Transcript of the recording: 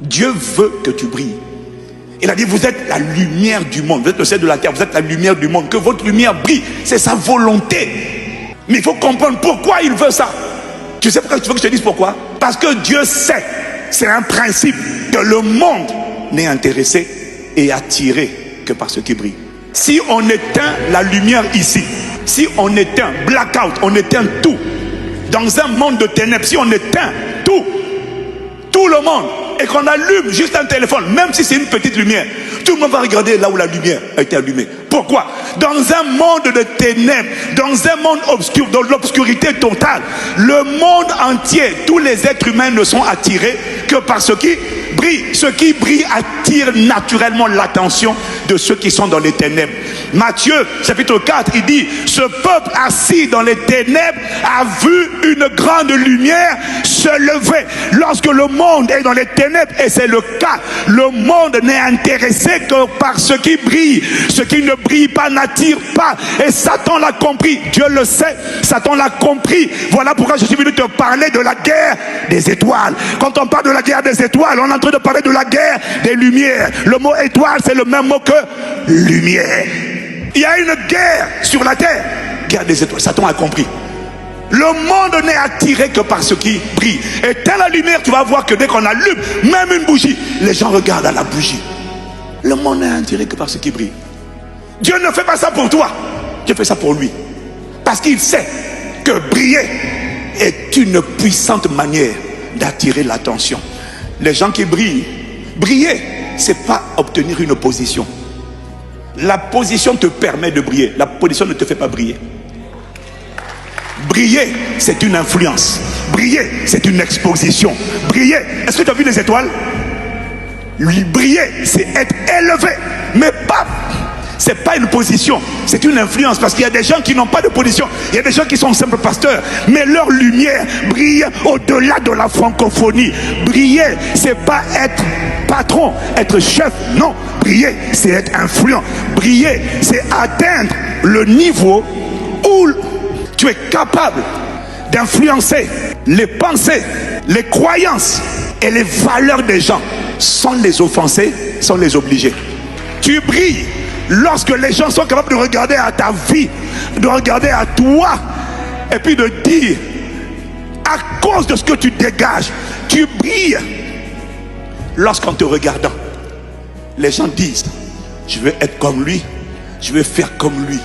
Dieu veut que tu brilles. Il a dit, vous êtes la lumière du monde, vous êtes le sel de la terre, vous êtes la lumière du monde, que votre lumière brille, c'est sa volonté. Mais il faut comprendre pourquoi il veut ça. Tu sais pourquoi tu veux que je te dise pourquoi? Parce que Dieu sait, c'est un principe, que le monde n'est intéressé et attiré que par ce qui brille. Si on éteint la lumière ici, si on éteint blackout, on éteint tout, dans un monde de ténèbres, si on éteint tout le monde, et qu'on allume juste un téléphone, même si c'est une petite lumière, tout le monde va regarder là où la lumière a été allumée. Pourquoi? Dans un monde de ténèbres, dans un monde obscur, dans l'obscurité totale, le monde entier, tous les êtres humains ne sont attirés que par ce qui brille. Ce qui brille attire naturellement l'attention de ceux qui sont dans les ténèbres. Matthieu chapitre 4, il dit, ce peuple assis dans les ténèbres a vu une grande lumière se lever. Lorsque le monde est dans les ténèbres, et c'est le cas, le monde n'est intéressé que par ce qui brille. Ce qui ne brille pas n'attire pas. Et Satan l'a compris. Dieu le sait. Satan l'a compris. Voilà pourquoi je suis venu te parler de la guerre des étoiles. Quand on parle de la guerre des étoiles, on est en train de parler de la guerre des lumières. Le mot étoile, c'est le même mot que lumière. Il y a une guerre sur la terre. Guerre des étoiles. Satan a compris. Le monde n'est attiré que par ce qui brille. Éteins la lumière, tu vas voir que dès qu'on allume, même une bougie, les gens regardent à la bougie. Le monde n'est attiré que par ce qui brille. Dieu ne fait pas ça pour toi. Dieu fait ça pour lui. Parce qu'il sait que briller est une puissante manière d'attirer l'attention. Les gens qui brillent, briller, c'est pas obtenir une position. La position te permet de briller. La position ne te fait pas briller. Briller, c'est une influence. Briller, c'est une exposition. Briller, est-ce que tu as vu les étoiles? Briller, c'est être élevé. Mais pas, c'est pas une position, c'est une influence. Parce qu'il y a des gens qui n'ont pas de position. Il y a des gens qui sont simples pasteurs, mais leur lumière brille au-delà de la francophonie. Briller, c'est pas être patron, être chef. Non, briller, c'est être influent. Briller, c'est atteindre le niveau où tu es capable d'influencer les pensées, les croyances et les valeurs des gens sans les offenser, sans les obliger. Tu brilles lorsque les gens sont capables de regarder à ta vie, de regarder à toi et puis de dire, à cause de ce que tu dégages, tu brilles. Lorsqu'en te regardant, les gens disent, je veux être comme lui, je veux faire comme lui.